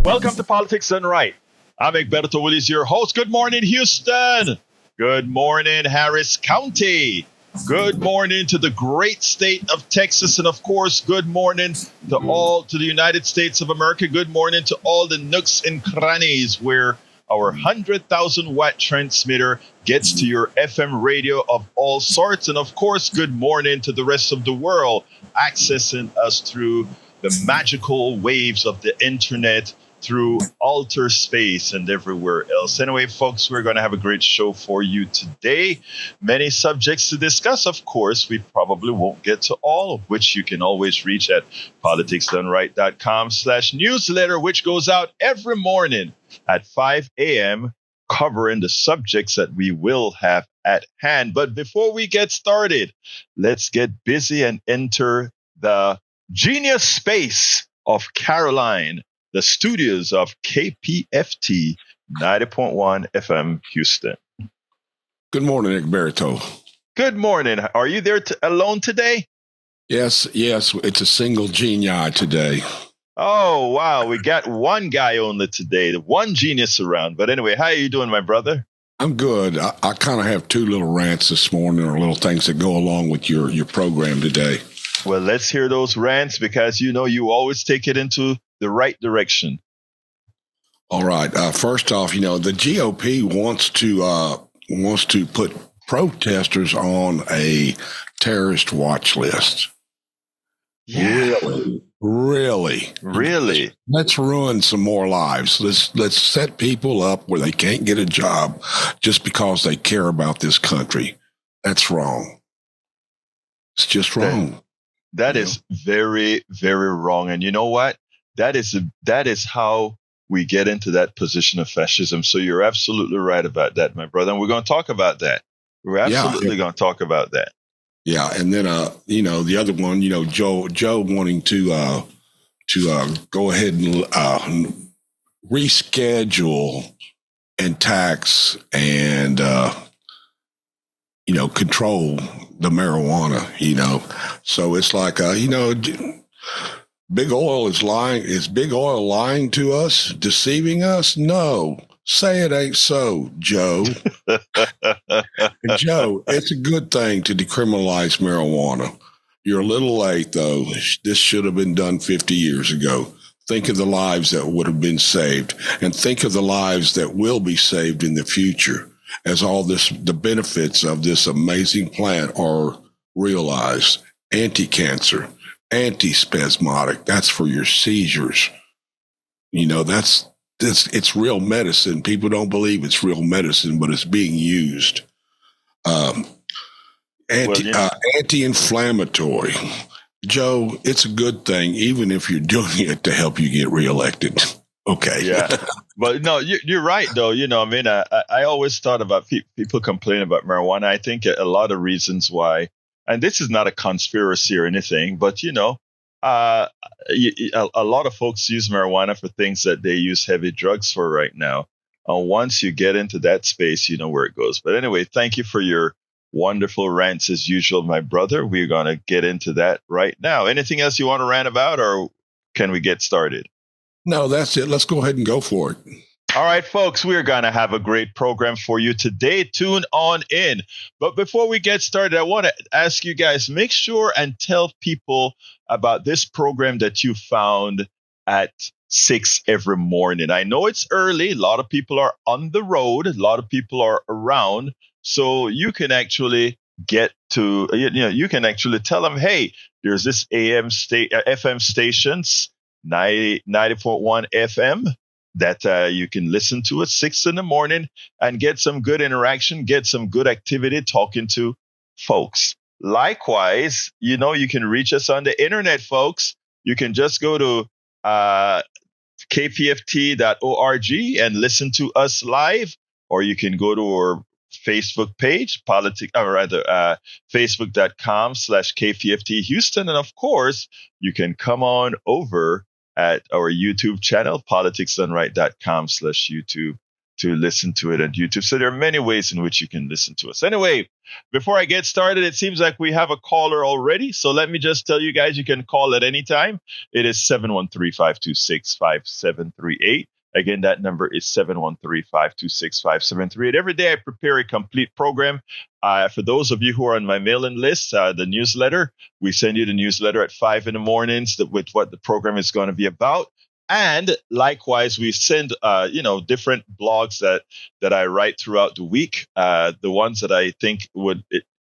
Welcome to Politics Done Right. I'm Egberto, Willies, your host. Good morning, Houston. Good morning, Harris County. Good morning to the great state of Texas. And of course, good morning to the United States of America. Good morning to all the nooks and crannies where our 100,000 watt transmitter gets to your FM radio of all sorts. And of course, good morning to the rest of the world accessing us through the magical waves of the internet, through alter space and everywhere else. Anyway, folks, we're going to have a great show for you today. Many subjects to discuss, of course. We probably won't get to all of which you can always reach at politicsdoneright.com/newsletter, which goes out every morning at 5 a.m., covering the subjects that we will have at hand. But before we get started, let's get busy and enter the genius space of Caroline, the studios of KPFT 90.1 FM Houston. Good morning, Egberto. Good morning. Are you there alone today? Yes, it's a single genii today. Oh, wow. We got one guy only today, the one genius around. But anyway, how are you doing, my brother? I'm good. I kind of have two little rants this morning, or little things that go along with your program today. Well, let's hear those rants because, you always take it into the right direction. All right. First off, the GOP wants to put protesters on a terrorist watch list. Yeah. Really? Let's ruin some more lives. Let's set people up where they can't get a job just because they care about this country. That's wrong. It's just wrong. That is very, very wrong. And you know what? That is how we get into that position of fascism. So you're absolutely right about that, my brother. And we're going to talk about that. We're absolutely going to talk about that. Yeah, and then the other one, Joe wanting to go ahead and reschedule and tax and control the marijuana. So it's like Big Oil is lying. Is Big Oil lying to us, deceiving us? No. Say it ain't so, Joe. Joe, it's a good thing to decriminalize marijuana. You're a little late, though. This should have been done 50 years ago. Think of the lives that would have been saved, and think of the lives that will be saved in the future as the benefits of this amazing plant are realized. Anti-cancer, anti-spasmodic. That's for your seizures. It's real medicine. People don't believe it's real medicine, but it's being used. Anti-inflammatory. Joe, it's a good thing, even if you're doing it to help you get reelected. Okay. Yeah. But no, you're right, though. I always thought about people complaining about marijuana. I think a lot of reasons why, and this is not a conspiracy or anything, but a lot of folks use marijuana for things that they use heavy drugs for right now. Once you get into that space, you know where it goes. But anyway, thank you for your wonderful rants as usual, my brother. We're going to get into that right now. Anything else you want to rant about, or can we get started? No, that's it. Let's go ahead and go for it. All right, folks, we're going to have a great program for you today. Tune on in. But before we get started, I want to ask you guys, make sure and tell people about this program that you found at 6 every morning. I know it's early. A lot of people are on the road. A lot of people are around. So you can actually you can actually tell them, hey, there's this FM stations, 90.1 FM, that you can listen to at 6 in the morning and get some good interaction, get some good activity talking to folks. Likewise, you can reach us on the internet, folks. You can just go to kpft.org and listen to us live, or you can go to our Facebook page, facebook.com/KPFT Houston. And of course, you can come on over at our YouTube channel, politicsdoneright.com/YouTube, to listen to it on YouTube. So there are many ways in which you can listen to us. Anyway, before I get started, it seems like we have a caller already. So let me just tell you guys, you can call at any time. It is 713-526-5738. Again, that number is 713-526-5738. Every day I prepare a complete program. For those of you who are on my mailing list, the newsletter, we send you the newsletter at 5 in the mornings with what the program is going to be about. And likewise, we send, different blogs that I write throughout the week. The ones that I think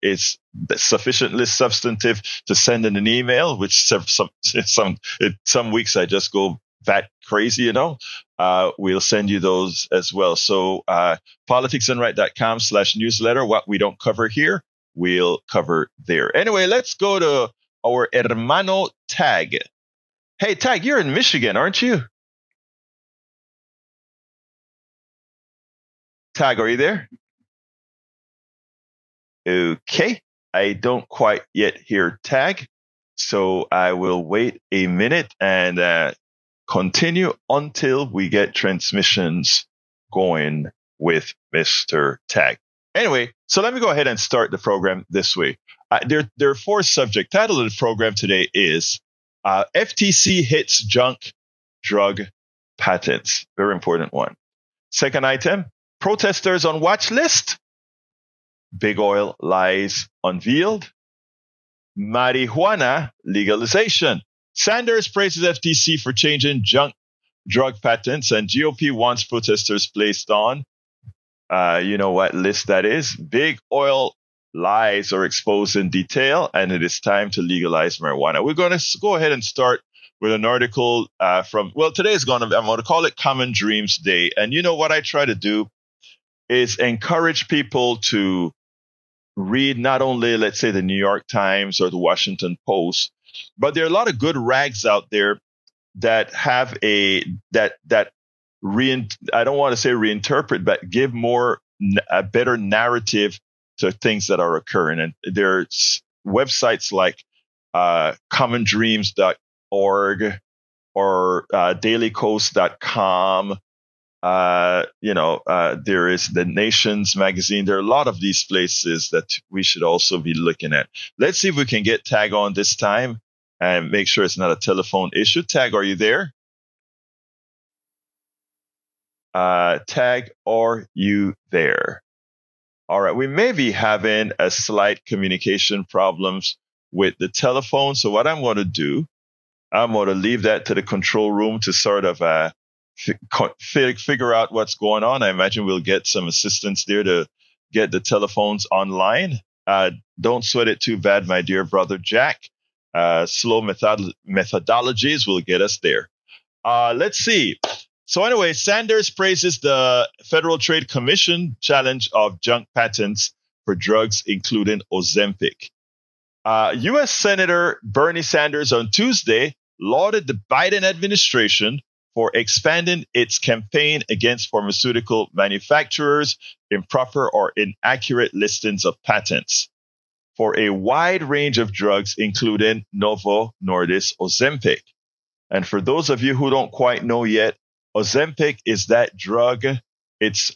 is sufficiently substantive to send in an email, which some weeks I just go that crazy, we'll send you those as well. So politicsandright.com/newsletter. What we don't cover here, we'll cover there. Anyway, let's go to our hermano Tag. Hey, Tag, you're in Michigan, aren't you? Tag, are you there? Okay. I don't quite yet hear Tag, so I will wait a minute and continue until we get transmissions going with Mr. Tag. Anyway, so let me go ahead and start the program this way. There are 4 subjects. Title of the program today is FTC hits junk drug patents. Very important one. Second item, protesters on watch list. Big oil lies unveiled. Marijuana legalization. Sanders praises FTC for changing junk drug patents, and GOP wants protesters placed on, what list that is. Big oil lies are exposed in detail, and it is time to legalize marijuana. We're going to go ahead and start with an article I'm going to call it Common Dreams Day. And what I try to do is encourage people to read not only, let's say, the New York Times or the Washington Post, but there are a lot of good rags out there that have I don't want to say reinterpret, but give a better narrative to things that are occurring. And there's websites like commondreams.org or dailycoast.com. There is the Nations magazine. There are a lot of these places that we should also be looking at. Let's see if we can get Tag on this time and make sure it's not a telephone issue. Tag, are you there? Tag, are you there? All right, we may be having a slight communication problems with the telephone. So what I'm going to do, I'm going to leave that to the control room to sort of figure out what's going on. I imagine we'll get some assistance there to get the telephones online. Don't sweat it too bad, my dear brother Jack. Slow methodologies will get us there. Let's see. So anyway, Sanders praises the Federal Trade Commission challenge of junk patents for drugs, including Ozempic. U.S. Senator Bernie Sanders on Tuesday lauded the Biden administration for expanding its campaign against pharmaceutical manufacturers' improper or inaccurate listings of patents for a wide range of drugs, including Novo Nordisk Ozempic. And for those of you who don't quite know yet, Ozempic is that drug. It's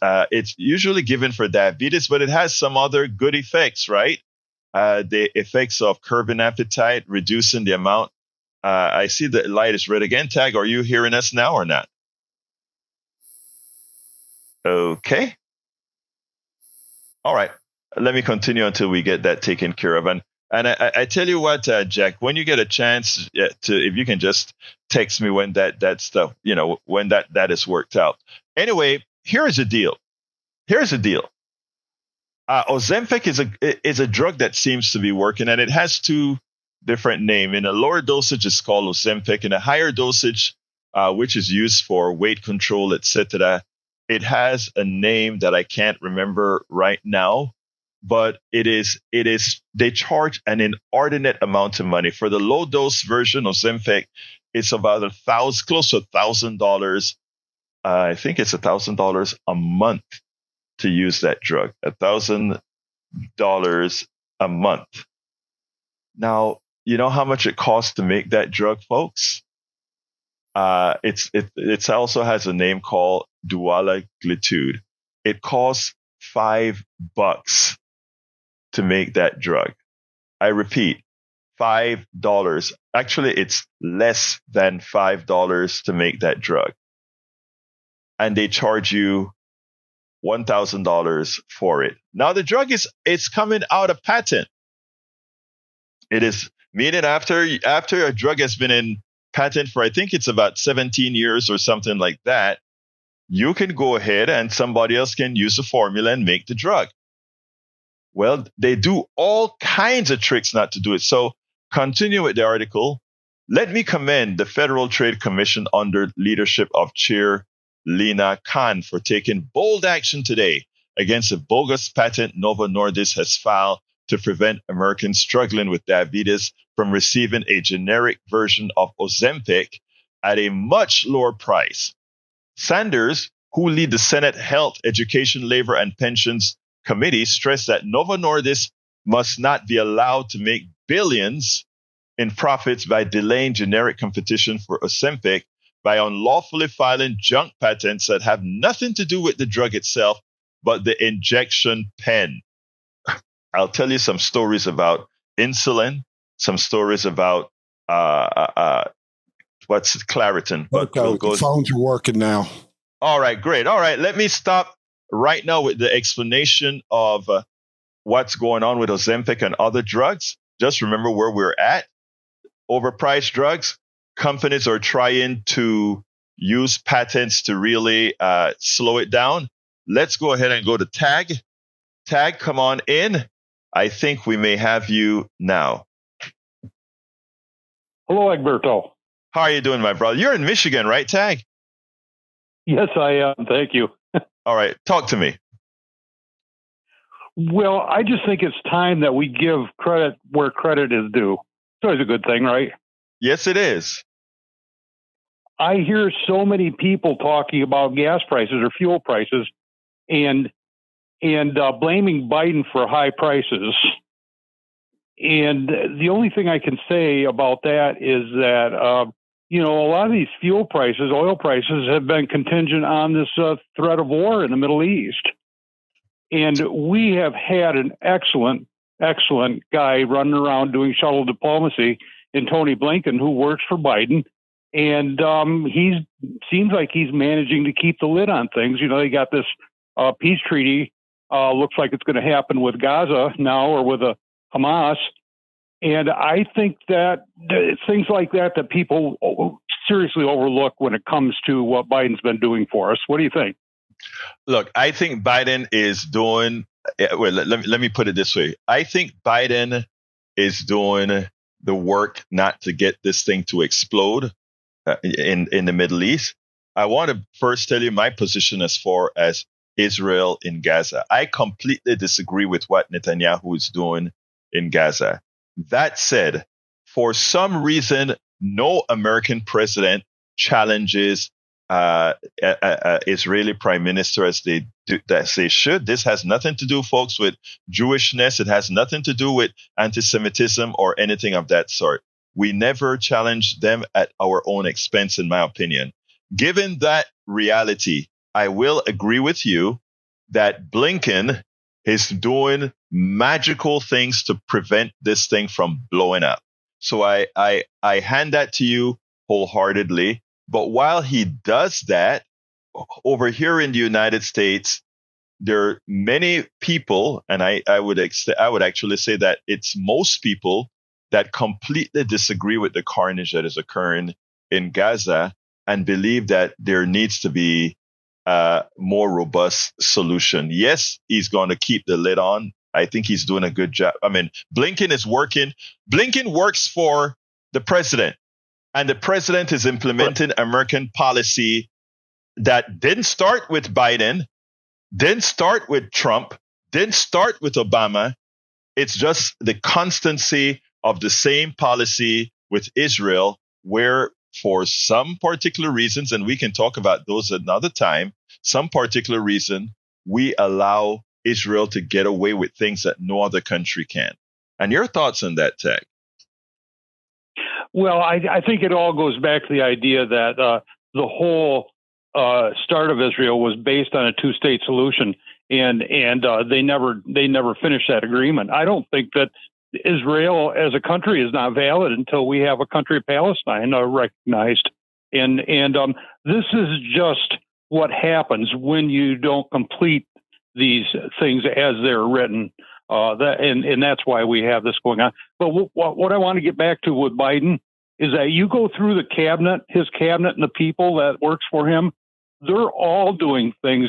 usually given for diabetes, but it has some other good effects, right? The effects of curbing appetite, reducing the amount. I see the light is red again. Tag, are you hearing us now or not? Okay. All right. Let me continue until we get that taken care of. And I tell you what, Jack, when you get a chance if you can just text me when that stuff, when that is worked out. Anyway, here's the deal. Ozempic is a drug that seems to be working, and it has 2 different names. In a lower dosage, it's called Ozempic. In a higher dosage, which is used for weight control, etc., it has a name that I can't remember right now. But they charge an inordinate amount of money. For the low dose version of Ozempic, it's about close to $1,000. I think it's $1,000 a month to use that drug. $1,000 a month. Now, you know how much it costs to make that drug, folks? It also has a name called dulaglutide. It costs $5 to make that drug. I repeat, $5. Actually, it's less than $5 to make that drug. And they charge you $1,000 for it. Now the drug it's coming out of patent. It is meaning after a drug has been in patent for, I think it's about 17 years or something like that, you can go ahead and somebody else can use the formula and make the drug. Well, they do all kinds of tricks not to do it. So continue with the article. Let me commend the Federal Trade Commission under leadership of Chair Lena Khan for taking bold action today against a bogus patent Novo Nordisk has filed to prevent Americans struggling with diabetes from receiving a generic version of Ozempic at a much lower price. Sanders, who lead the Senate Health, Education, Labor, and Pensions Committee, stressed that Novo Nordisk must not be allowed to make billions in profits by delaying generic competition for Ozempic by unlawfully filing junk patents that have nothing to do with the drug itself, but the injection pen. I'll tell you some stories about insulin, some stories about what's Claritin. But Okay, the phones are working now. All right, great. All right, let me stop right now with the explanation of what's going on with Ozempic and other drugs. Just remember where we're at. Overpriced drugs. Companies are trying to use patents to really slow it down. Let's go ahead and go to Tag. Tag, come on in. I think we may have you now. Hello, Egberto. How are you doing, my brother? You're in Michigan, right, Tag? Yes, I am. Thank you. All right, talk to me. Well, I just think it's time that we give credit where credit is due. It's always a good thing, right? Yes, it is. I hear so many people talking about gas prices or fuel prices and blaming Biden for high prices. And the only thing I can say about that is that, a lot of these fuel prices, oil prices, have been contingent on this threat of war in the Middle East. And we have had an excellent guy running around doing shuttle diplomacy in Tony Blinken, who works for Biden. And he seems like he's managing to keep the lid on things. They got this peace treaty. Looks like it's going to happen with Gaza now or with Hamas. And I think that things like that people seriously overlook when it comes to what Biden's been doing for us. What do you think? Look, I think Biden is doing, well, let me put it this way. I think Biden is doing the work not to get this thing to explode in the Middle East. I want to first tell you my position as far as Israel in Gaza. I completely disagree with what Netanyahu is doing in Gaza. That said, for some reason, no American president challenges Israeli prime minister as they should. This has nothing to do, folks, with Jewishness. It has nothing to do with anti-Semitism or anything of that sort. We never challenge them at our own expense, in my opinion. Given that reality, I will agree with you that Blinken is doing magical things to prevent this thing from blowing up. So I hand that to you wholeheartedly. But while he does that, over here in the United States, there are many people, and I would actually say that it's most people that completely disagree with the carnage that is occurring in Gaza and believe that there needs to be a more robust solution. Yes, he's going to keep the lid on. I think he's doing a good job. I mean, Blinken is working. Blinken works for the president, and the president is implementing American policy that didn't start with Biden, didn't start with Trump, didn't start with Obama. It's just the constancy of the same policy with Israel, where for some particular reasons, and we can talk about those another time, some particular reason, we allow Israel to get away with things that no other country can. And your thoughts on that, Tech? Well, I think it all goes back to the idea that the whole start of Israel was based on a two-state solution, and they never finished that agreement. I don't think that Israel as a country is not valid until we have a country of Palestine recognized. And this is just what happens when you don't complete these things as they're written. And that's why we have this going on. But what I want to get back to with Biden is that you go through the cabinet, his cabinet, and the people that works for him, they're all doing things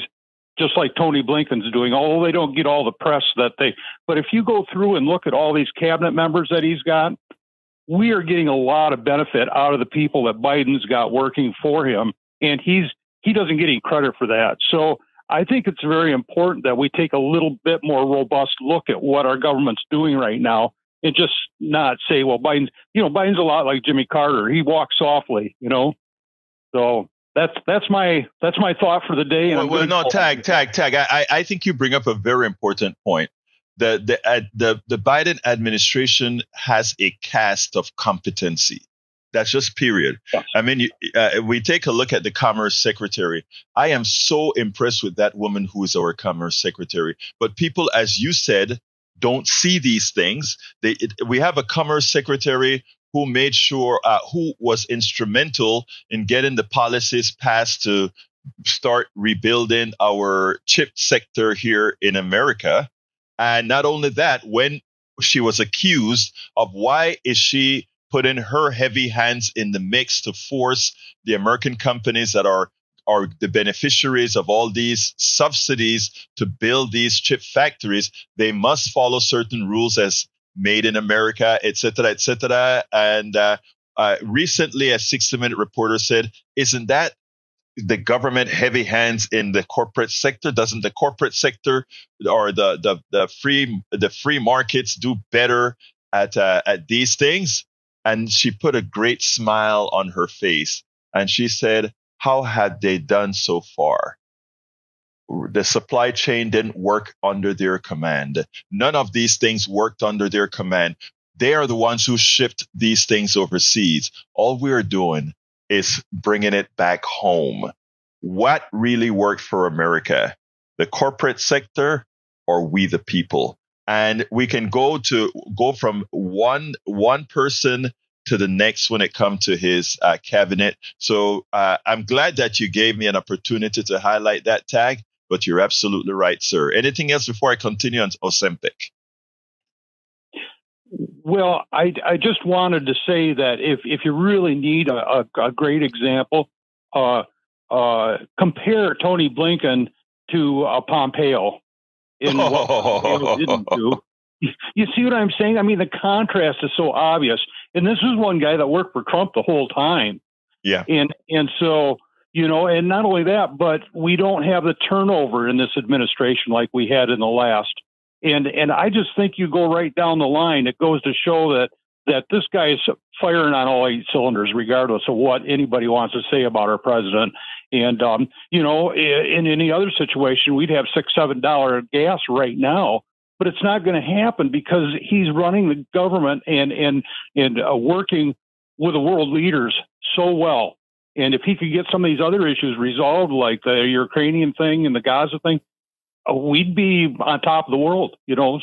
just like Tony Blinken's doing, although they don't get all the press that they. But if you go through and look at all these cabinet members that he's got, we are getting a lot of benefit out of the people that Biden's got working for him, and he doesn't get any credit for that. So I think it's very important that we take a little bit more robust look at what our government's doing right now, and just not say, well, Biden's a lot like Jimmy Carter. He walks softly, So that's my thought for the day. And Tag. I think you bring up a very important point. The Biden administration has a cast of competency. That's just period. Yes. I mean, we take a look at the Commerce Secretary. I am so impressed with that woman who is our Commerce Secretary. But people, as you said, don't see these things. We have a Commerce Secretary who made sure, who was instrumental in getting the policies passed to start rebuilding our chip sector here in America. And not only that, when she was accused of why is she putting her heavy hands in the mix to force the American companies that are the beneficiaries of all these subsidies to build these chip factories, they must follow certain rules as made in America, et cetera, et cetera. And recently, a 60-Minute reporter said, isn't that the government heavy hands in the corporate sector? Doesn't the corporate sector or the free markets do better at these things? And she put a great smile on her face. And she said, how had they done so far? The supply chain didn't work under their command. None of these things worked under their command. They are the ones who shipped these things overseas. All we're doing is bringing it back home. What really worked for America? The corporate sector or we the people? And we can go from one person to the next when it comes to his cabinet. So I'm glad that you gave me an opportunity to highlight that, Tag, but you're absolutely right, sir. Anything else before I continue on Ozempic? Well, I just wanted to say that if you really need a great example, compare Tony Blinken to Pompeo in what Pompeo didn't do. You see what I'm saying? I mean, the contrast is so obvious. And this is one guy that worked for Trump the whole time. Yeah. And so, and not only that, but we don't have the turnover in this administration like we had in the last. And I just think you go right down the line. It goes to show that this guy is firing on all 8 cylinders, regardless of what anybody wants to say about our president. And, in any other situation, we'd have $6-7 gas right now. But it's not going to happen because he's running the government and working with the world leaders so well. And if he could get some of these other issues resolved, like the Ukrainian thing and the Gaza thing, we'd be on top of the world,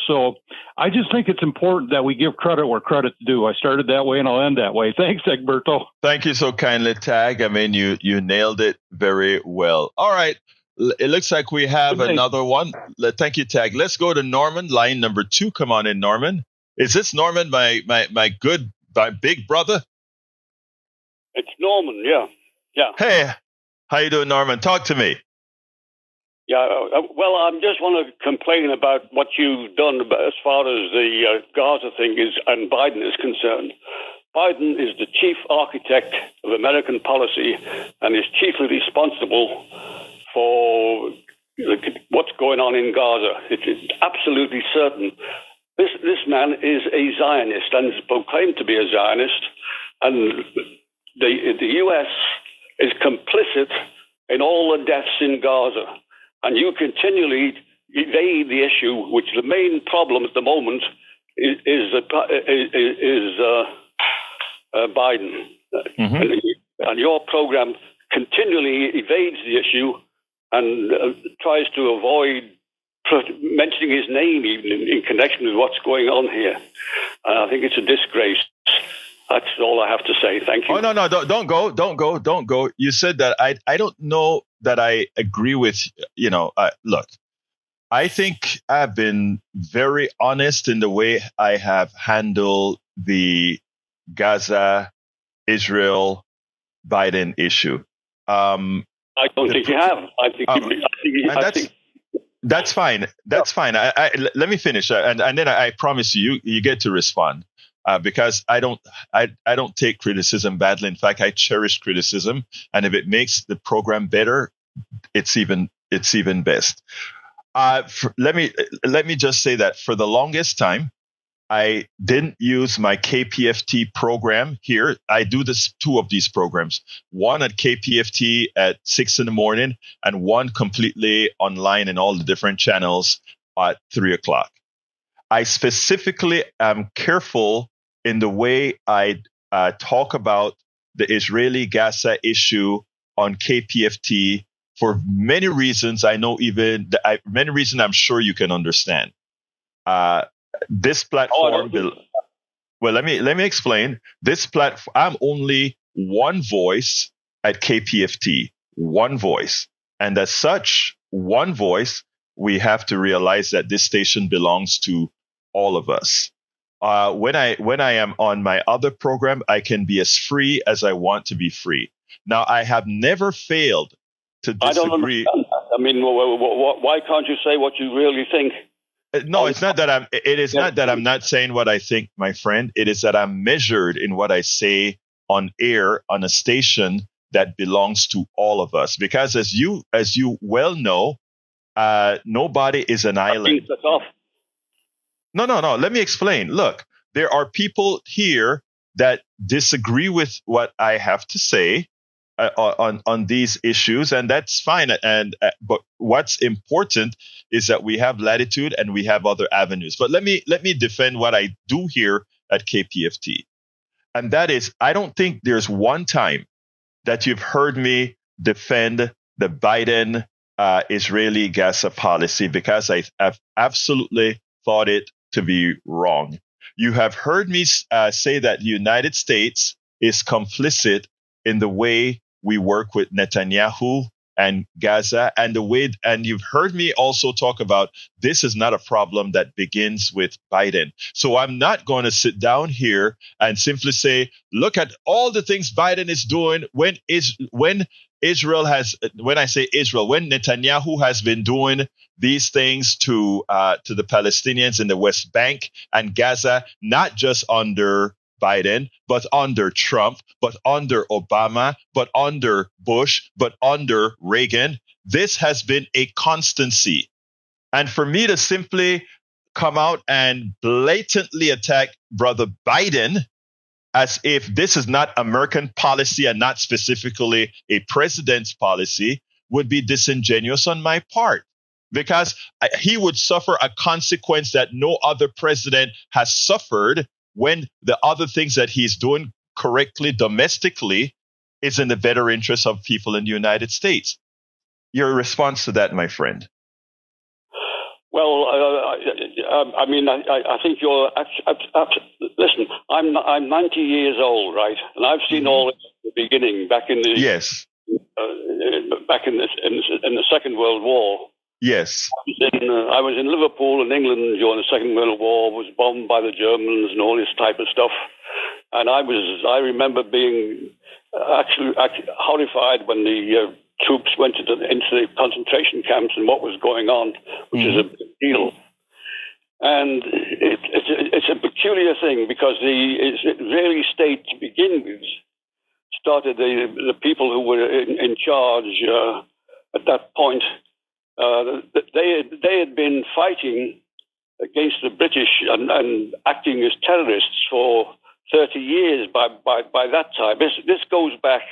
So I just think it's important that we give credit where credit's due. I started that way and I'll end that way. Thanks, Egberto. Thank you so kindly, Tag. I mean, you nailed it very well. All right. It looks like we have another one. Thank you, Tag. Let's go to Norman, line number 2. Come on in, Norman. Is this Norman, my big brother? It's Norman, yeah. Hey, how you doing, Norman? Talk to me. Yeah, well, I just want to complain about what you've done as far as the Gaza thing is and Biden is concerned. Biden is the chief architect of American policy and is chiefly responsible for what's going on in Gaza. It is absolutely certain. This man is a Zionist and is proclaimed to be a Zionist, and the U.S. is complicit in all the deaths in Gaza. And you continually evade the issue, which the main problem at the moment is Biden. Mm-hmm. And your program continually evades the issue and tries to avoid mentioning his name even in connection with what's going on here. I think it's a disgrace. That's all I have to say. Thank you. Oh, no, don't go. You said that. I don't know that I agree with, look, I think I've been very honest in the way I have handled the Gaza, Israel, Biden issue. I don't think you have. That's fine. That's fine. Let me finish, and then I promise you get to respond, because I don't take criticism badly. In fact, I cherish criticism, and if it makes the program better, it's even best. Let me just say that for the longest time, I didn't use my KPFT program here. I do two of these programs, one at KPFT at 6 a.m. and one completely online in all the different channels at 3:00. I specifically am careful in the way I talk about the Israeli-Gaza issue on KPFT for many reasons. I know many reasons I'm sure you can understand. This platform, well, let me explain. This platform, I'm only one voice at KPFT, one voice, and as such, one voice, we have to realize that this station belongs to all of us. When I am on my other program, I can be as free as I want to be free. Now, I have never failed to disagree. I don't understand that. I mean, why can't you say what you really think? No, it's not that I'm not saying what I think, my friend. It is that I'm measured in what I say on air on a station that belongs to all of us. Because as you well know, nobody is an island. No. Let me explain. Look, there are people here that disagree with what I have to say on these issues, and that's fine. But what's important is that we have latitude and we have other avenues. But let me defend what I do here at KPFT, and that is, I don't think there's one time that you've heard me defend the Biden Israeli-Gaza policy, because I've absolutely thought it to be wrong. You have heard me say that the United States is complicit in the way we work with Netanyahu and Gaza, and you've heard me also talk about this is not a problem that begins with Biden. So I'm not going to sit down here and simply say, look at all the things Biden is doing when Netanyahu has been doing these things to the Palestinians in the West Bank and Gaza, not just under Biden, but under Trump, but under Obama, but under Bush, but under Reagan. This has been a constancy. And for me to simply come out and blatantly attack Brother Biden as if this is not American policy and not specifically a president's policy would be disingenuous on my part, because he would suffer a consequence that no other president has suffered when the other things that he's doing correctly domestically is in the better interest of people in the United States. Your response to that, my friend? Well, I mean, I think you're. Listen, I'm 90 years old, right? And I've seen all this at the beginning, back in the in the Second World War. Yes. I was in Liverpool in England during the Second World War, was bombed by the Germans and all this type of stuff. And I remember being actually horrified when the troops went into the concentration camps and what was going on, which is a big deal. And it's a peculiar thing, because the Israeli state to begin with started the people who were in charge at that point. They had been fighting against the British and acting as terrorists for 30 years by that time. This goes back.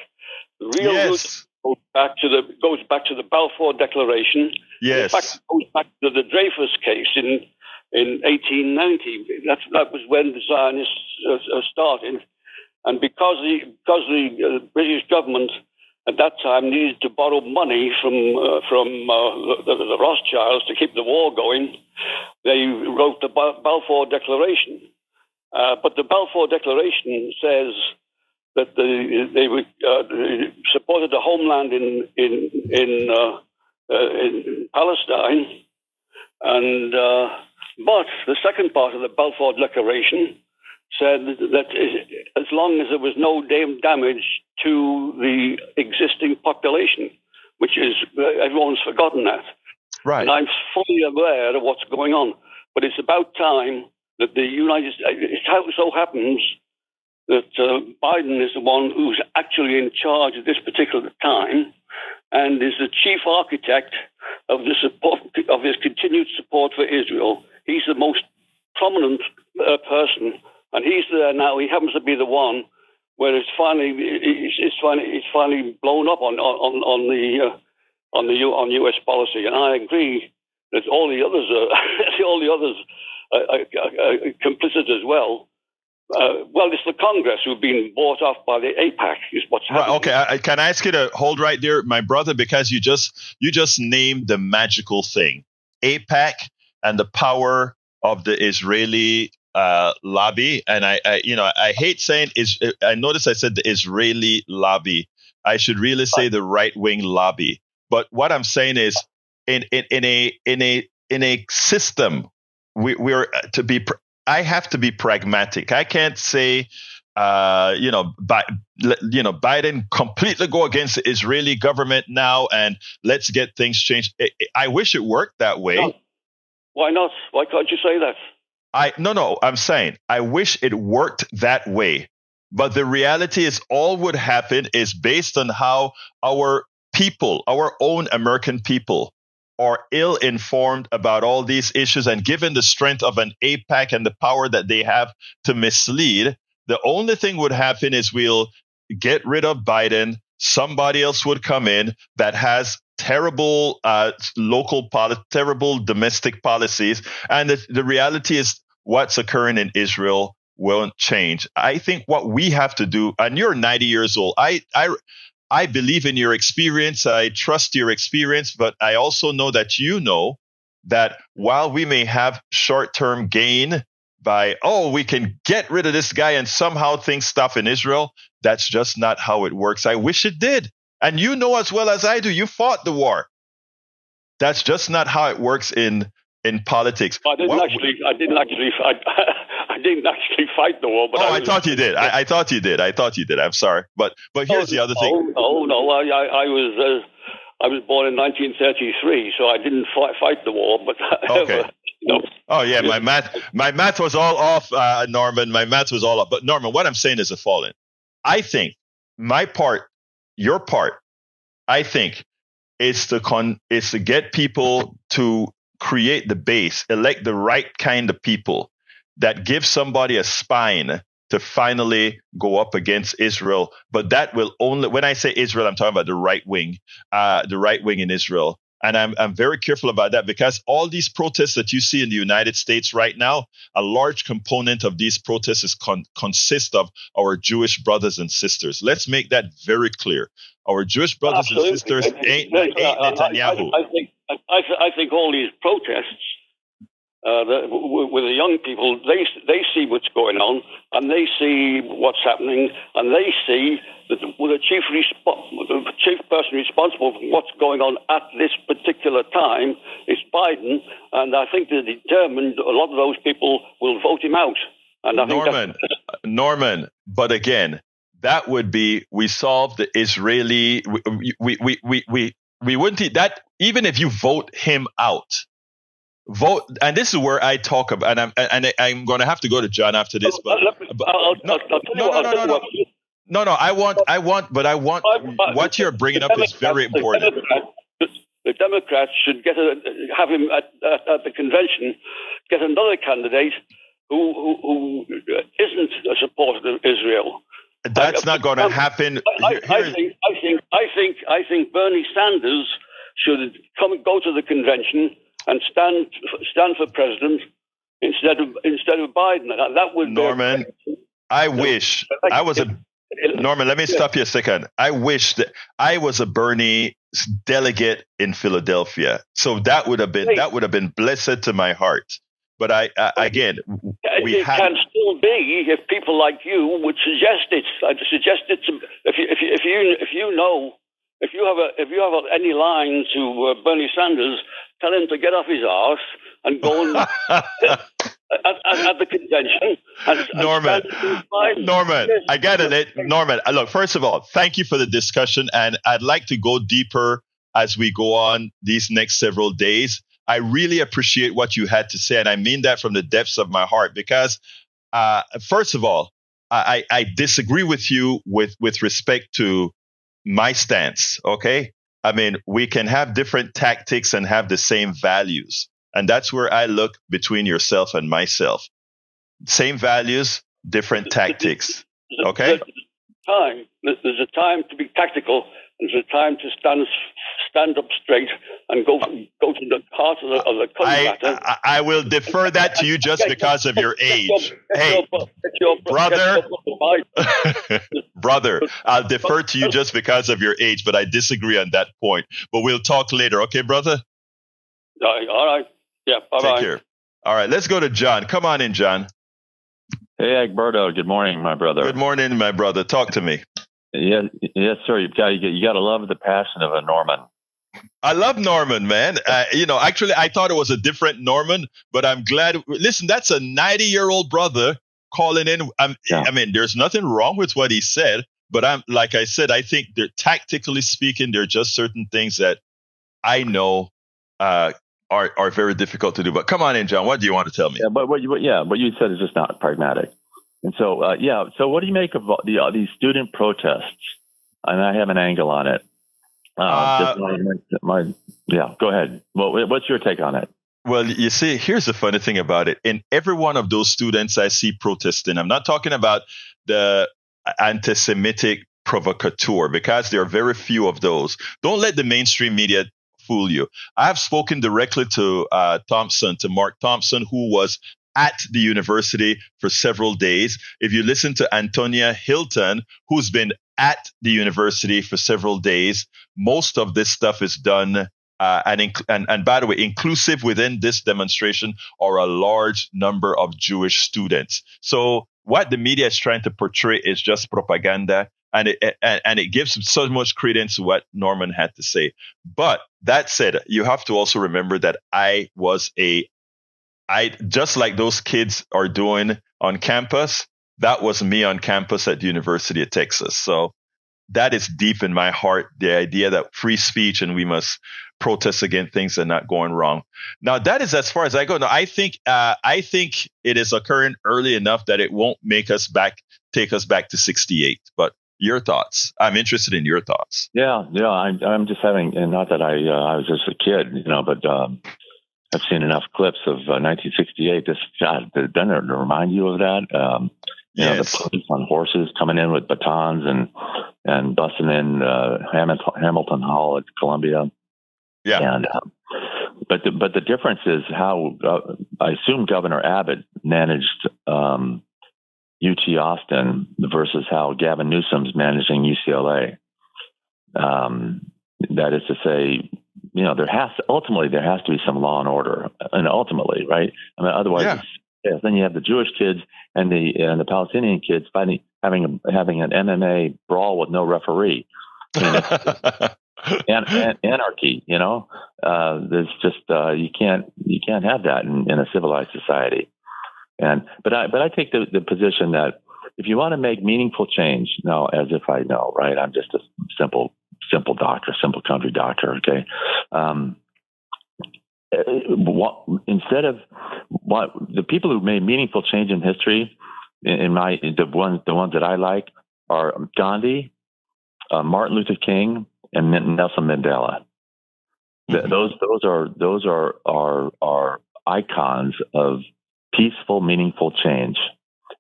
The real yes. goes back to the Balfour Declaration. Yes. In fact, it goes back to the Dreyfus case in 1890. That was when the Zionists started, and because the British government at that time needed to borrow money from the Rothschilds to keep the war going, they wrote the Balfour Declaration. But the Balfour Declaration says that they supported the homeland in Palestine, and but the second part of the Balfour Declaration said that as long as there was no damage to the existing population, which is everyone's forgotten that. Right. And I'm fully aware of what's going on, but it's about time that the United States. It so happens that Biden is the one who's actually in charge at this particular time, and is the chief architect of the support of his continued support for Israel. He's the most prominent person, and he's there now. He happens to be the one where it's finally blown up on U.S. policy, and I agree that all the others are complicit as well. Well, it's the Congress who've been bought off by the AIPAC, is what's happening. Right, okay, can I ask you to hold right there, my brother, because you just named the magical thing, AIPAC and the power of the Israeli lobby. And I hate saying I notice I said the Israeli lobby. I should really say the right wing lobby. But what I'm saying is, in a system, we're to be. I have to be pragmatic. I can't say, Biden completely go against the Israeli government now and let's get things changed. I wish it worked that way. No. Why not? Why can't you say that? I'm saying I wish it worked that way. But the reality is all would happen is based on how our people, our own American people, are ill-informed about all these issues, and given the strength of an AIPAC and the power that they have to mislead, the only thing would happen is we'll get rid of Biden. Somebody else would come in that has terrible terrible domestic policies, and the reality is what's occurring in Israel won't change. I think what we have to do, and you're 90 years old, I believe in your experience. I trust your experience, but I also know that that while we may have short-term gain by, we can get rid of this guy and somehow things stop in Israel, that's just not how it works. I wish it did. And you know as well as I do, you fought the war. That's just not how it works in politics. I didn't actually fight the war. But I thought you did. I thought you did. I'm sorry. But here's the other thing. No. I was born in 1933, so I didn't fight the war. But okay. No. Oh yeah, my math was all off, Norman. My math was all off. But Norman, what I'm saying is the following. I think my part, your part, I think is to get people to create the base, elect the right kind of people that give somebody a spine to finally go up against Israel. But that will only, when I say Israel, I'm talking about the right wing in Israel. And I'm very careful about that, because all these protests that you see in the United States right now, a large component of these protests consist of our Jewish brothers and sisters. Let's make that very clear. Our Jewish brothers and sisters ain't Netanyahu. I think all these protests with the young people, they see what's going on, and they see what's happening, and they see that the chief person responsible for what's going on at this particular time is Biden, and I think they're determined a lot of those people will vote him out. And I think Norman, but again, that would be, we solve the Israeli, we wouldn't, that even if you vote him out, and this is where I talk about, and I'm going to have to go to John after this, but no, I want what you're bringing up is very important. The Democrats should have him at the convention, get another candidate who isn't a supporter of Israel. That's not going to happen. I think Bernie Sanders should go to the convention and stand for president instead of Biden. That would Norman. I wish I was Norman, let me stop you a second. I wish that I was a Bernie delegate in Philadelphia, so that would have been blessed to my heart. But again, it can still be if people like you would suggest it. I'd suggest it to, if you have any line to Bernie Sanders, tell him to get off his arse and go and at the convention. Norman, I get it. Norman, look, first of all, thank you for the discussion, and I'd like to go deeper as we go on these next several days. I really appreciate what you had to say, and I mean that from the depths of my heart, because first of all, I disagree with you with respect to my stance, okay? I mean, we can have different tactics and have the same values. And that's where I look between yourself and myself. Same values, different tactics. Okay? There's a time to be tactical. There's a time to stand up straight and go to the heart of the matter. I will defer that to you just because of your age. Hey, brother, brother, I'll defer to you just because of your age, but I disagree on that point. But we'll talk later, okay, brother? All right. Yeah, bye-bye. Take care. All right, let's go to John. Come on in, John. Hey, Egberto. Good morning, my brother. Good morning, my brother. Talk to me. Yes, sir. You got to love the passion of a Norman. I love Norman, man. Actually, I thought it was a different Norman, but I'm glad. Listen, that's a 90-year-old brother calling in. I mean, there's nothing wrong with what he said, but like I said, I think tactically speaking, there are just certain things that I know are very difficult to do. But come on in, John. What do you want to tell me? Yeah, but what you said is just not pragmatic. And so, So what do you make of these student protests? And I have an angle on it. Go ahead. Well, what's your take on it? Well, you see, here's the funny thing about it. In every one of those students I see protesting, I'm not talking about the anti-Semitic provocateur, because there are very few of those. Don't let the mainstream media fool you. I have spoken directly to Mark Thompson, who was at the university for several days. If you listen to Antonia Hilton, who's been at the university for several days, most of this stuff is done. And by the way, inclusive within this demonstration are a large number of Jewish students. So what the media is trying to portray is just propaganda. And it gives so much credence to what Norman had to say. But that said, you have to also remember that I just like those kids are doing on campus, that was me on campus at the University of Texas. So that is deep in my heart, the idea that free speech and we must protest against things that are not going wrong. Now, that is as far as I go. Now, I think it is occurring early enough that it won't take us back to 68. But your thoughts? I'm interested in your thoughts. Yeah. I'm just having, and not that I was just a kid, but I've seen enough clips of 1968. Doesn't it remind you of that? Yes. The police on horses coming in with batons and busting in Hamilton Hall at Columbia. Yeah. And but the difference is how I assume Governor Abbott managed UT Austin versus how Gavin Newsom's managing UCLA. That is to say, there has to be some law and order, and ultimately, right? I mean, otherwise, then you have the Jewish kids and the Palestinian kids having an MMA brawl with no referee. And anarchy, there's just you can't have that in a civilized society. But I take the position that if you want to make meaningful change, now as if I know, right? I'm just a simple doctor, simple country doctor. Okay. Instead of the people who made meaningful change in history, the ones that I like are Gandhi, Martin Luther King, and Nelson Mandela. Mm-hmm. Those are icons of peaceful, meaningful change.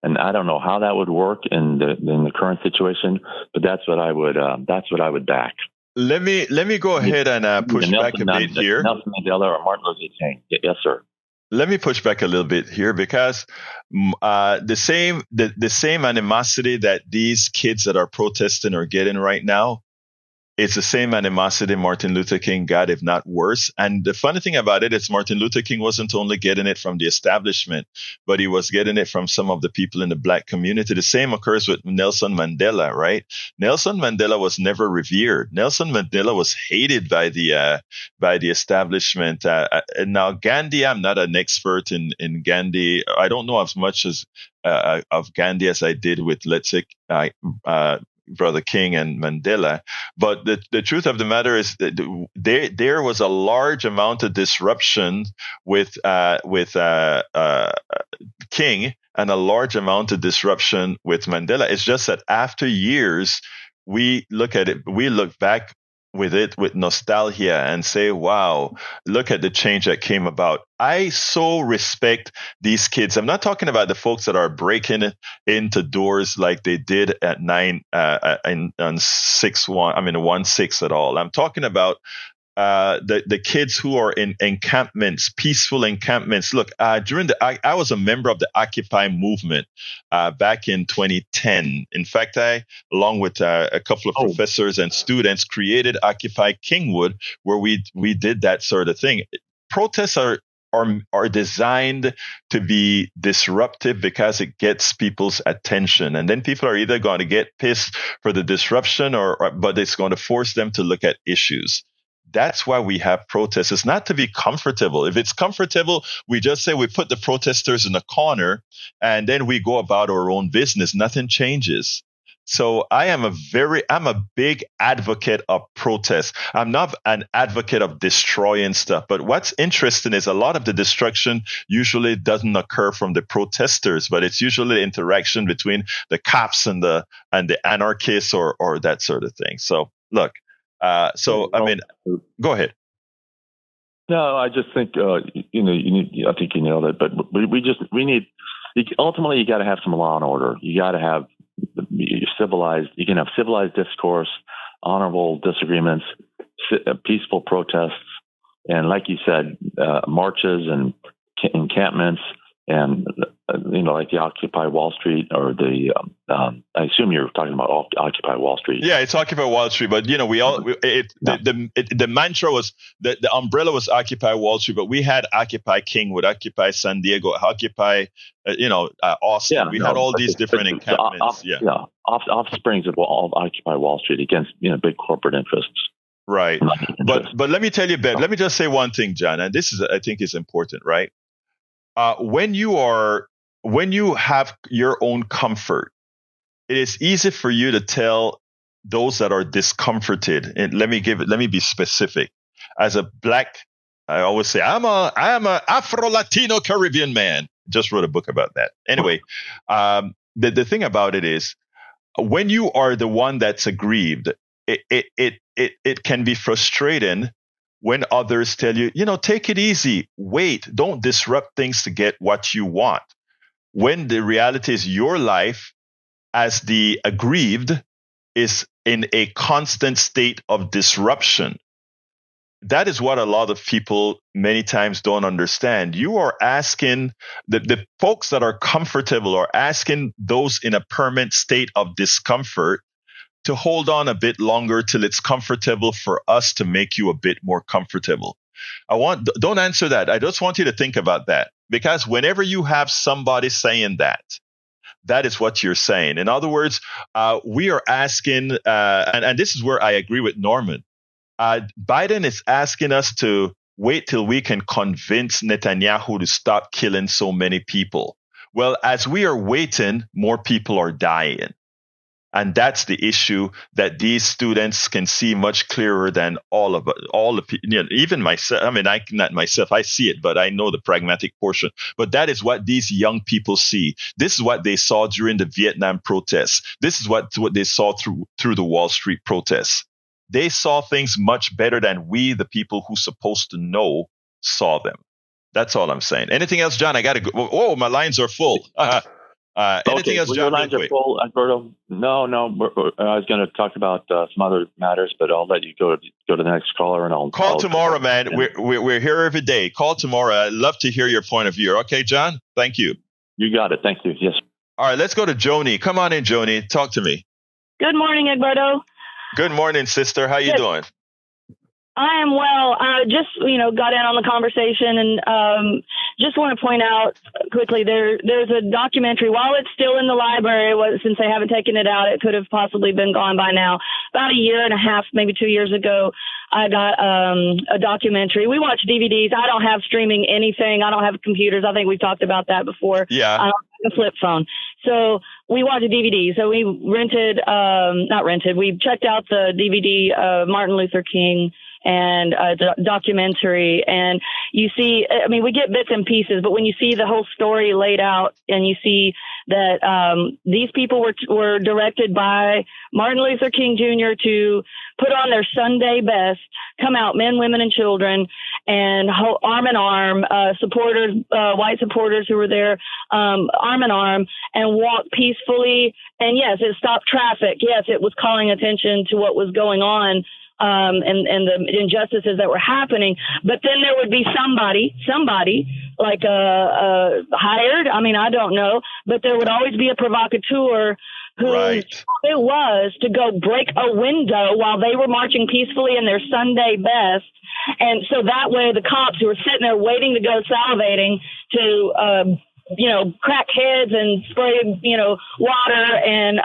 And I don't know how that would work in the current situation, but that's what I would back. Let me go ahead and push back a bit here. Nelson Mandela or Martin Luther King. Yes, sir. let me push back a little bit here because the same animosity that these kids that are protesting are getting right now, it's the same animosity Martin Luther King got, if not worse. And the funny thing about it is Martin Luther King wasn't only getting it from the establishment, but he was getting it from some of the people in the black community. The same occurs with Nelson Mandela, right? Nelson Mandela was never revered. Nelson Mandela was hated by the establishment. And now Gandhi, I'm not an expert in Gandhi. I don't know as much as of Gandhi as I did with, let's say, Brother King and Mandela. But the truth of the matter is that there was a large amount of disruption with King and a large amount of disruption with Mandela. It's just that after years, we look back with it with nostalgia and say, wow, look at the change that came about. I so respect these kids. I'm not talking about the folks that are breaking into doors like they did at 1-6 at all. I'm talking about the kids who are in encampments, peaceful encampments. Look, I was a member of the Occupy movement back in 2010. In fact, I, along with a couple of professors and students, created Occupy Kingwood, where we did that sort of thing. Protests are designed to be disruptive because it gets people's attention, and then people are either going to get pissed for the disruption, but it's going to force them to look at issues. That's why we have protests. It's not to be comfortable. If it's comfortable, we just say we put the protesters in a corner and then we go about our own business. Nothing changes. So I'm a big advocate of protest. I'm not an advocate of destroying stuff. But what's interesting is a lot of the destruction usually doesn't occur from the protesters, but it's usually the interaction between the cops and the anarchists or that sort of thing. So look. I mean, go ahead. No, I just think I think you nailed it. But we need ultimately you got to have some law and order. You got to have civilized. You can have civilized discourse, honorable disagreements, peaceful protests, and like you said, marches and encampments. And like the Occupy Wall Street or the I assume you're talking about Occupy Wall Street. Yeah, it's Occupy Wall Street, but the mantra was the umbrella was Occupy Wall Street, but we had Occupy Kingwood, Occupy San Diego, Occupy Austin. Yeah, we had all these different encampments. Offsprings of all Occupy Wall Street against big corporate interests. Right, but let me tell you, Ben. Let me just say one thing, John, and this is I think is important, right? When you have your own comfort, it is easy for you to tell those that are discomforted. And let me be specific. As a black, I always say I am a Afro-Latino Caribbean man. Just wrote a book about that. Anyway, the thing about it is when you are the one that's aggrieved, it can be frustrating when others tell you, take it easy, wait, don't disrupt things to get what you want. When the reality is your life as the aggrieved is in a constant state of disruption. That is what a lot of people many times don't understand. You are asking the folks that are comfortable are asking those in a permanent state of discomfort to hold on a bit longer till it's comfortable for us to make you a bit more comfortable. Don't answer that. I just want you to think about that, because whenever you have somebody saying that is what you're saying. In other words, we are asking, and this is where I agree with Norman. Biden is asking us to wait till we can convince Netanyahu to stop killing so many people. Well, as we are waiting, more people are dying. And that's the issue that these students can see much clearer than all the even myself. I mean, not myself, I see it, but I know the pragmatic portion. But that is what these young people see. This is what they saw during the Vietnam protests. This is what they saw through the Wall Street protests. They saw things much better than we, the people who supposed to know, saw them. That's all I'm saying. Anything else, John? I got to go. Oh, my lines are full. Anything else, John? Your lines are full, Egberto. No. I was going to talk about some other matters, but I'll let you go to the next caller, and I'll call tomorrow, man. We're here every day. Call tomorrow. I'd love to hear your point of view. Okay, John? Thank you. You got it. Thank you. Yes. All right, let's go to Joni. Come on in, Joni. Talk to me. Good morning, Egberto. Good morning, sister. How you doing? I am well. I just, got in on the conversation and just want to point out quickly, there's a documentary. While it's still in the library, since they haven't taken it out, it could have possibly been gone by now. About a year and a half, maybe 2 years ago, I got a documentary. We watch DVDs. I don't have streaming anything. I don't have computers. I think we've talked about that before. Yeah. I don't have a flip phone. So we watch a DVD. So we we checked out the DVD, Martin Luther King and documentary, and you see, we get bits and pieces, but when you see the whole story laid out and you see that these people were directed by Martin Luther King Jr. to put on their Sunday best, come out, men, women, and children, and arm in arm, supporters, white supporters who were there, arm in arm, and walk peacefully. And yes, it stopped traffic. Yes, it was calling attention to what was going on. And the injustices that were happening, but then there would be somebody like hired. I don't know, but there would always be a provocateur who it was to go break a window while they were marching peacefully in their Sunday best, and so that way the cops who were sitting there waiting to go salivating to crack heads and spray water and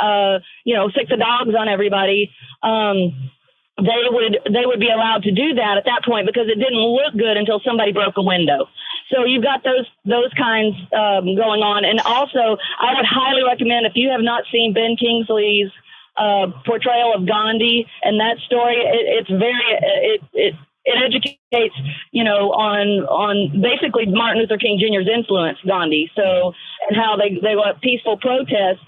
sick the dogs on everybody. They would be allowed to do that at that point because it didn't look good until somebody broke a window. So you've got those kinds going on. And also, I would highly recommend, if you have not seen Ben Kingsley's portrayal of Gandhi and that story, it educates, on basically Martin Luther King Jr.'s influence, Gandhi. So, and how they let peaceful protests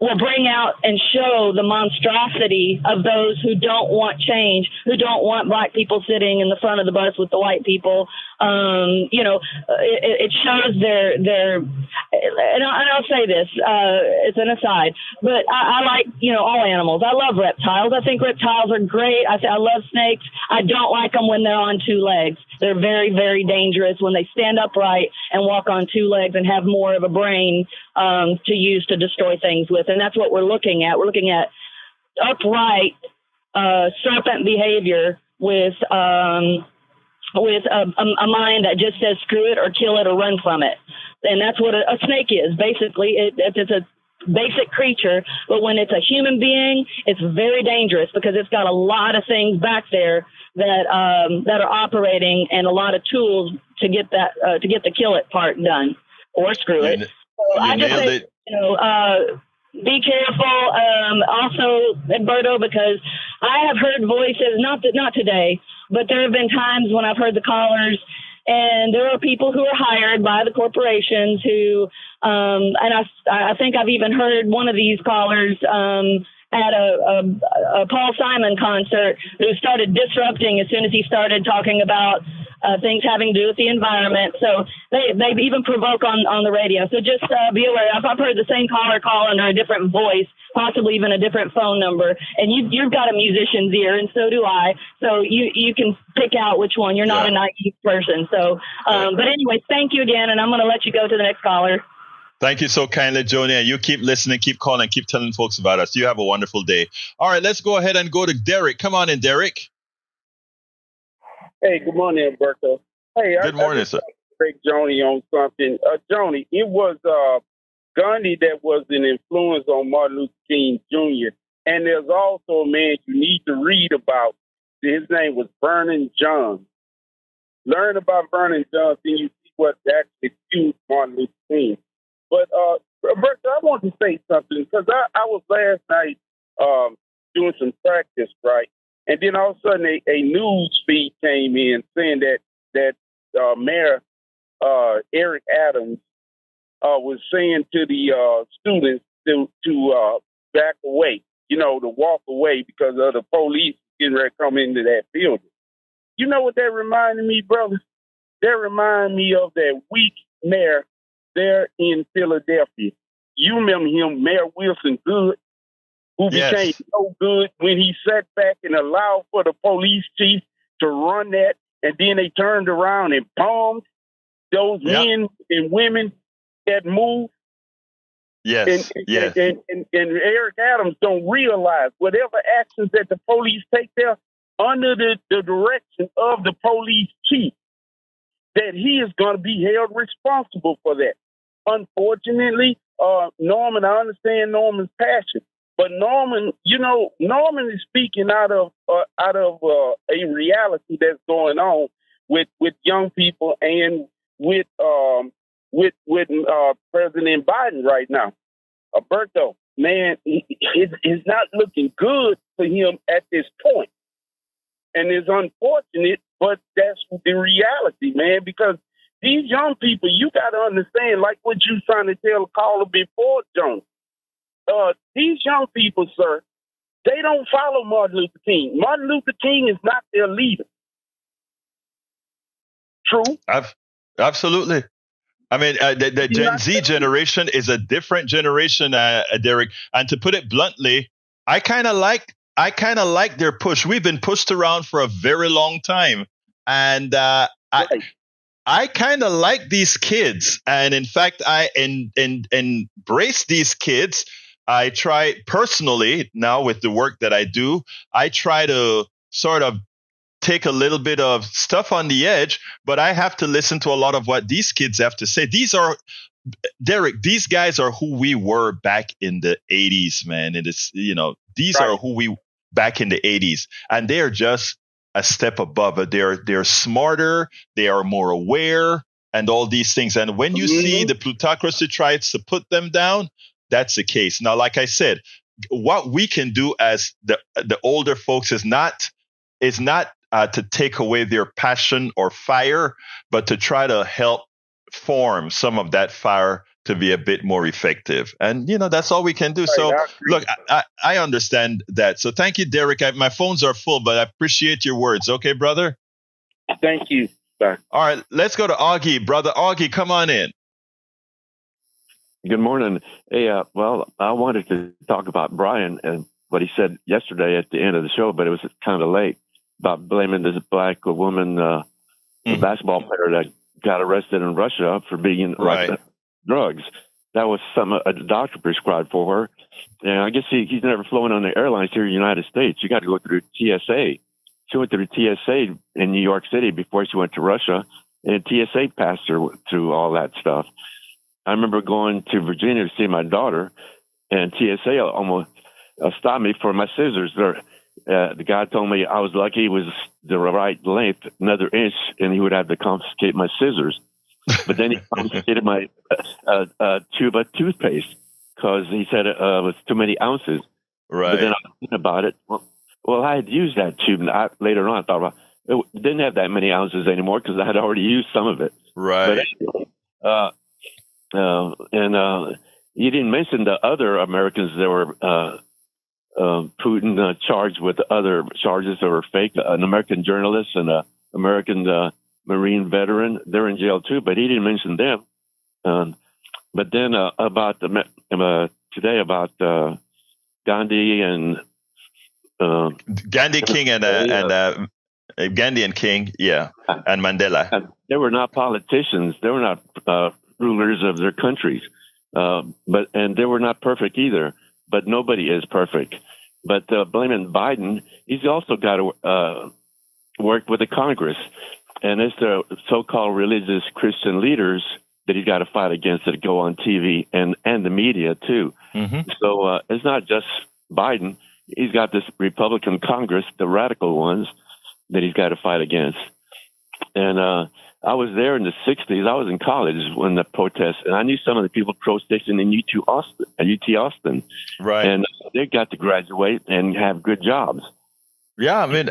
will bring out and show the monstrosity of those who don't want change, who don't want black people sitting in the front of the bus with the white people. It shows their, and I'll say this, it's an aside, but I like, all animals. I love reptiles. I think reptiles are great. I love snakes. I don't like them when they're on two legs. They're very, very dangerous when they stand upright and walk on two legs and have more of a brain to use to destroy things with. And that's what we're looking at. We're looking at upright serpent behavior with a mind that just says screw it or kill it or run from it. And that's what a snake is. Basically, it's a basic creature, but when it's a human being, it's very dangerous because it's got a lot of things back there that are operating and a lot of tools to get the kill it part done or screw it. So I just say, be careful. Also, Egberto, because I have heard voices, not today, but there have been times when I've heard the callers, and there are people who are hired by the corporations who, and I think I've even heard one of these callers at a Paul Simon concert who started disrupting as soon as he started talking about things having to do with the environment. So they even provoke on the radio. So just be aware. I've heard the same caller call under a different voice, possibly even a different phone number. And you've got a musician's ear, and so do I. So you can pick out which one. You're not a naive person. So, but anyway, thank you again, and I'm going to let you go to the next caller. Thank you so kindly, Joni. And you keep listening, keep calling, keep telling folks about us. You have a wonderful day. All right, let's go ahead and go to Derek. Come on in, Derek. Hey, good morning, Egberto. Hey, good morning, sir. Break Joni on something. Joni, it was Gandhi that was an influence on Martin Luther King Jr. And there's also a man you need to read about. His name was Vernon John. Learn about Vernon John, then you see what actually fueled Martin Luther King. But, Egberto, I want to say something because I was last night doing some practice, right? And then all of a sudden a news feed came in saying that Mayor Eric Adams was saying to the students to back away, to walk away because of the police getting ready to come into that building. You know what that reminded me, brother? That reminded me of that weak mayor there in Philadelphia. you remember him, Mayor Wilson Good, who became so good when he sat back and allowed for the police chief to run that, and then they turned around and bombed those men and women that moved. Yes. And Eric Adams don't realize whatever actions that the police take there under the direction of the police chief, that he is going to be held responsible for that. Unfortunately, Norman, I understand Norman's passion, but Norman is speaking out of a reality that's going on with young people and with President Biden right now. Egberto, man, it's not looking good for him at this point. And it's unfortunate, but that's the reality, man, because these young people, you got to understand, like what you trying to tell the caller before, Jones. These young people, sir, they don't follow Martin Luther King. Martin Luther King is not their leader. True? Absolutely. I mean, the Gen Z generation is a different generation, Derek. And to put it bluntly, I kind of like their push. We've been pushed around for a very long time, and I kind of like these kids. And in fact, I embrace these kids. I try personally now with the work that I do. I try to sort of take a little bit of stuff on the edge, but I have to listen to a lot of what these kids have to say. Derek, these guys are who we were back in the 80s, man. It is, these are who we back in the 80s, and they're just a step above it. They're smarter, they are more aware, and all these things. And when you see the plutocracy tries to put them down, that's the case. Now, like I said, what we can do as the older folks is not to take away their passion or fire, but to try to help form some of that fire to be a bit more effective. And, that's all we can do. So, look, I understand that. So thank you, Derek. My phones are full, but I appreciate your words. Okay, brother? Thank you. Bye. All right, let's go to Augie. Brother Augie, come on in. Good morning. Hey, I wanted to talk about Brian and what he said yesterday at the end of the show, but it was kind of late, about blaming this black woman, basketball player that got arrested in Russia for being drugs. That was a doctor prescribed for her. And I guess he's never flown on the airlines here in the United States. You got to go through TSA. She went through TSA in New York City before she went to Russia, and TSA passed her through all that stuff. I remember going to Virginia to see my daughter, and TSA almost stopped me for my scissors. The guy told me I was lucky it was the right length, another inch, and he would have to confiscate my scissors. But then he confiscated my tube of toothpaste because he said it was too many ounces. Right. But then I was thinking about it. Well, I had used that tube, and later on I thought about it didn't have that many ounces anymore because I had already used some of it. Right. But you didn't mention the other Americans that were Putin charged with other charges that were fake. An American journalist and an American Marine veteran, they're in jail too, but he didn't mention them. But then about today about Gandhi and Gandhi King and Gandhi and King, and Mandela. And they were not politicians. They were not rulers of their countries, and they were not perfect either. But nobody is perfect. But blaming Biden, he's also got to work with the Congress, and it's the so-called religious Christian leaders that he's got to fight against that go on TV and the media too. Mm-hmm. So it's not just Biden. He's got this Republican Congress, the radical ones, that he's got to fight against. And I was there in the 60s. I was in college when the protests, and I knew some of the people protesting in UT Austin. Right. And they got to graduate and have good jobs. Yeah, I mean,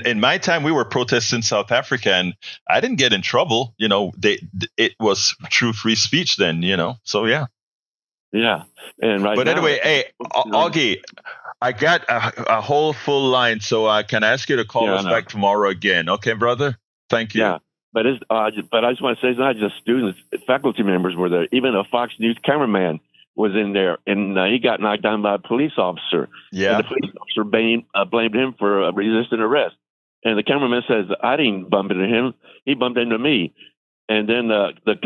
in my time, we were protesting in South Africa, and I didn't get in trouble. It was true free speech then, So, yeah. Yeah. And but anyway, hey, Augie, I got a whole full line, so can I ask you to call us back tomorrow again? Okay, brother? Thank you. Yeah. But I just want to say it's not just students, faculty members were there. Even a Fox News cameraman was in there, and he got knocked down by a police officer. Yeah. And the police officer blamed him for resisting arrest. And the cameraman says, I didn't bump into him. He bumped into me. And then the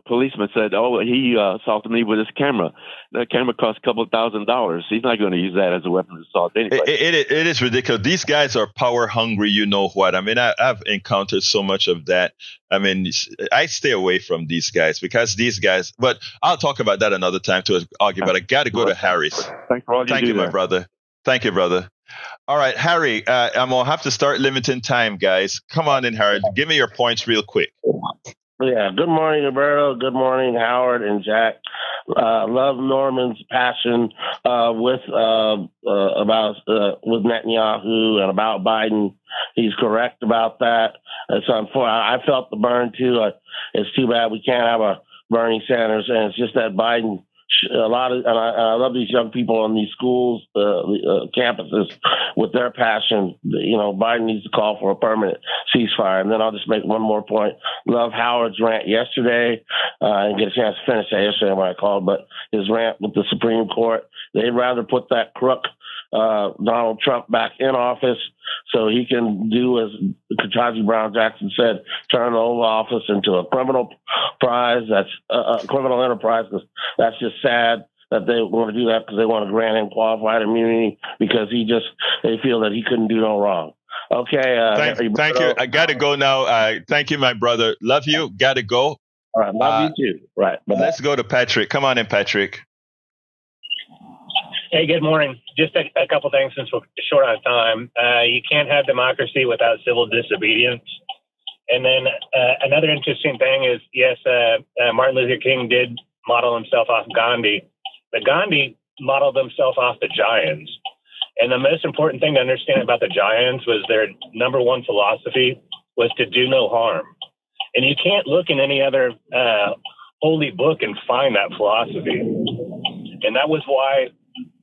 policeman said, oh, he assaulted me with his camera. That camera cost a couple of $1,000s. He's not going to use that as a weapon to assault anybody. It is ridiculous. These guys are power hungry. You know what? I mean, I've encountered so much of that. I mean, I stay away from these guys because these guys, but I'll talk about that another time to argue, but I got to go to Harry's. Thanks for all you do. Thank you, my brother. Thank you, brother. All right, Harry, I'm going to have to start limiting time, guys. Come on in, Harry. Give me your points real quick. Yeah. Good morning, Egberto. Good morning, Howard and Jack. Love Norman's passion with Netanyahu and about Biden. He's correct about that. It's unfortunate. I felt the burn too. It's too bad we can't have a Bernie Sanders, and it's just that Biden. And I love these young people on these schools, campuses, with their passion. You know, Biden needs to call for a permanent ceasefire. And then I'll just make one more point. Love Howard's rant yesterday. I didn't get a chance to finish that yesterday when I called, but his rant with the Supreme Court. They'd rather put that crook Donald Trump back in office so he can do, as Ketanji Brown Jackson said, turn the Oval Office into a criminal prize. That's a criminal enterprise. That's just sad that they want to do that because they want to grant him qualified immunity because they feel that he couldn't do no wrong. Okay. Thank you. I got to go now. Thank you, my brother. Love you. Got to go. All right. Love you too. Right. Let's go to Patrick. Come on in, Patrick. Hey, good morning. Just a couple things since we're short on time. You can't have democracy without civil disobedience. And then another interesting thing is, yes, Martin Luther King did model himself off Gandhi, but Gandhi modeled himself off the Giants. And the most important thing to understand about the Giants was their number one philosophy was to do no harm. And you can't look in any other holy book and find that philosophy. And that was why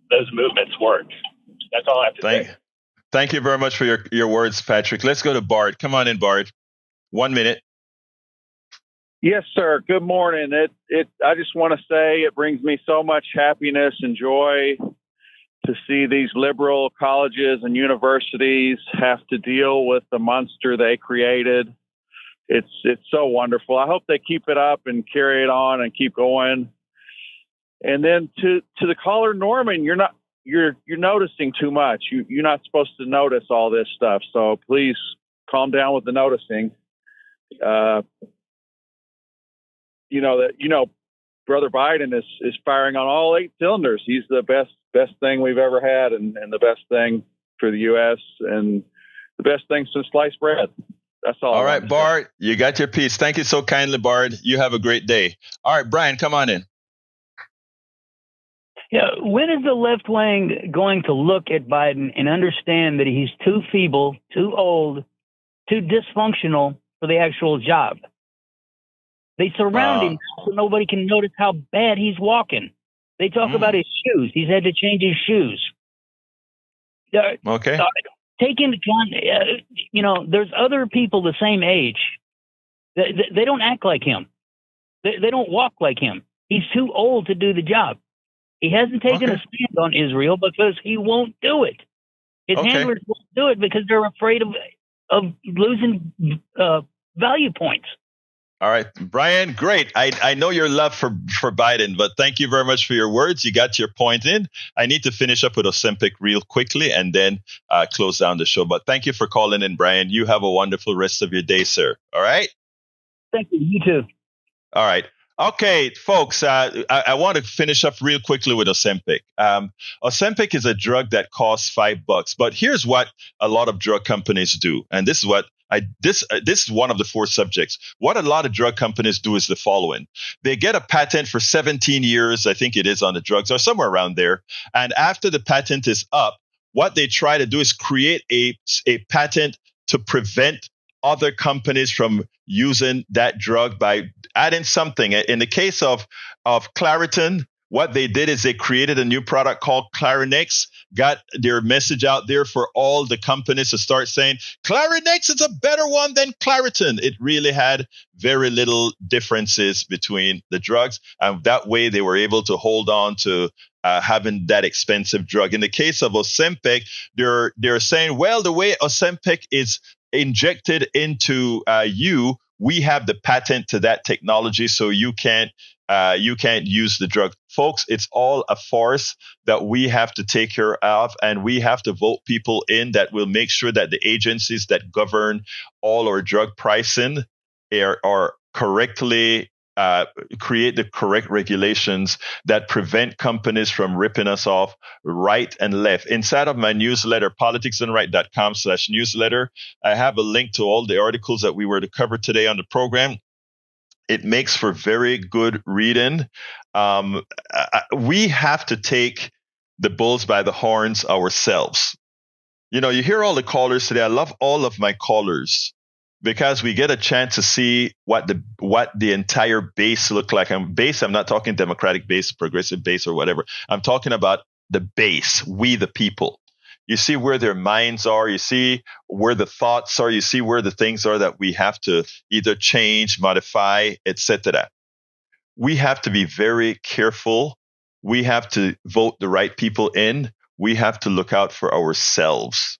those movements worked. That's all I have to say. Thank you very much for your words, Patrick. Let's go to Bart. Come on in, Bart. 1 minute. Yes, sir. Good morning. I just want to say it brings me so much happiness and joy to see these liberal colleges and universities have to deal with the monster they created. It's so wonderful. I hope they keep it up and carry it on and keep going. And then to the caller, Norman, you're noticing too much. You're not supposed to notice all this stuff. So please calm down with the noticing. Brother Biden is firing on all 8 cylinders. He's the best thing we've ever had, and the best thing for the U.S. and the best thing since sliced bread. That's all. All right, Bart, you got your piece. Thank you so kindly, Bart. You have a great day. All right, Brian, come on in. Yeah, when is the left wing going to look at Biden and understand that he's too feeble, too old, too dysfunctional for the actual job? They surround him so nobody can notice how bad he's walking. They talk about his shoes. He's had to change his shoes. Okay. Take into account, there's other people the same age. They don't act like him. They don't walk like him. He's too old to do the job. He hasn't taken a stand on Israel because he won't do it. His handlers won't do it because they're afraid of losing value points. All right, Brian, great. I know your love for Biden, but thank you very much for your words. You got your point in. I need to finish up with Ozempic real quickly and then close down the show. But thank you for calling in, Brian. You have a wonderful rest of your day, sir. All right? Thank you. You too. All right. Okay, folks, I want to finish up real quickly with Ozempic. Ozempic is a drug that costs $5, but here's what a lot of drug companies do. And this is what this is one of the 4 subjects. What a lot of drug companies do is the following. They get a patent for 17 years, I think it is, on the drugs, or somewhere around there. And after the patent is up, what they try to do is create a patent to prevent other companies from using that drug by adding something. In the case of Claritin, What they did is they created a new product called Clarinex, got their message out there for all the companies to start saying, Clarinex is a better one than Claritin. It really had very little differences between the drugs. And that way they were able to hold on to having that expensive drug. In the case of Ozempic, they're saying, well, the way Ozempic is injected into you, we have the patent to that technology, so you can't use the drug. Folks, it's all a farce that we have to take care of, and we have to vote people in that will make sure that the agencies that govern all our drug pricing are correctly create the correct regulations that prevent companies from ripping us off right and left. Inside of my newsletter, politicsdoneright.com/newsletter, I have a link to all the articles that we were to cover today on the program. It makes for very good reading. We have to take the bulls by the horns ourselves. You know, you hear all the callers today. I love all of my callers, because we get a chance to see what the entire base look like. I'm not talking Democratic base, progressive base, or whatever. I'm talking about the base, we the people. You see where their minds are. You see where the thoughts are. You see where the things are that we have to either change, modify, etc. We have to be very careful. We have to vote the right people in. We have to look out for ourselves.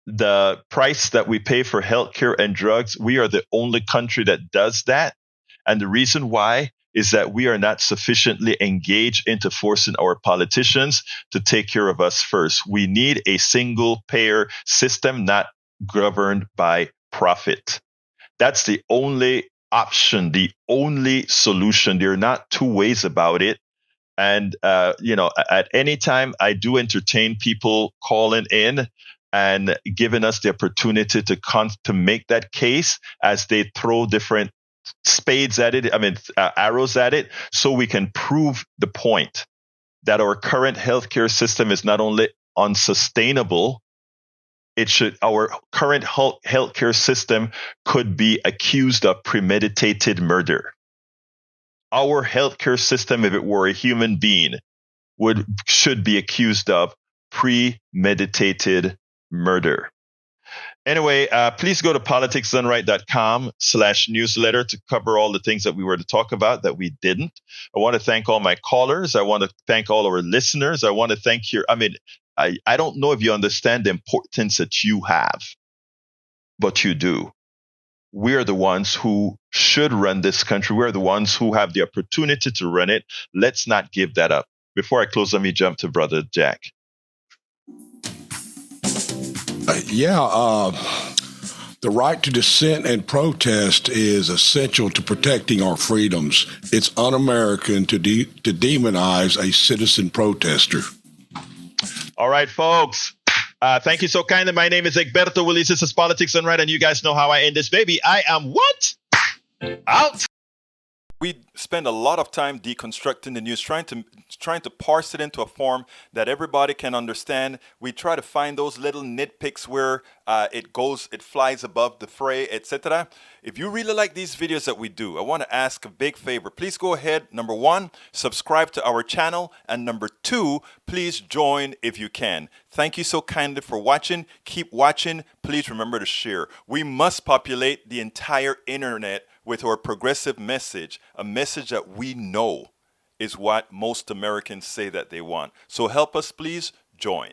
The price that we pay for healthcare and drugs, we are the only country that does that. And the reason why is that we are not sufficiently engaged into forcing our politicians to take care of us first. We need a single payer system, not governed by profit. That's the only option, the only solution. There are not two ways about it. And, at any time, I do entertain people calling in and giving us the opportunity to make that case as they throw different spades at it, arrows at it, so we can prove the point that our current healthcare system is not only unsustainable, our current healthcare system could be accused of premeditated murder. Our healthcare system, if it were a human being, should be accused of premeditated murder. Anyway, please go to politicsdoneright.com/newsletter to cover all the things that we were to talk about that we didn't. I want to thank all my callers. I want to thank all our listeners. I want to thank I don't know if you understand the importance that you have, but you do. We are the ones who should run this country. We're the ones who have the opportunity to run it. Let's not give that up. Before I close, let me jump to Brother Jack. The right to dissent and protest is essential to protecting our freedoms. It's un-American to demonize a citizen protester. All right, folks. Thank you so kindly. My name is Egberto Willies. This is Politics Done Right, and you guys know how I end this baby. I am what? Out. We spend a lot of time deconstructing the news, trying to parse it into a form that everybody can understand. We try to find those little nitpicks where it flies above the fray, etc. If you really like these videos that we do, I want to ask a big favor. Please go ahead. Number 1, subscribe to our channel. And number 2, please join if you can. Thank you so kindly for watching. Keep watching. Please remember to share. We must populate the entire internet with our progressive message, a message that we know is what most Americans say that they want. So help us, please join.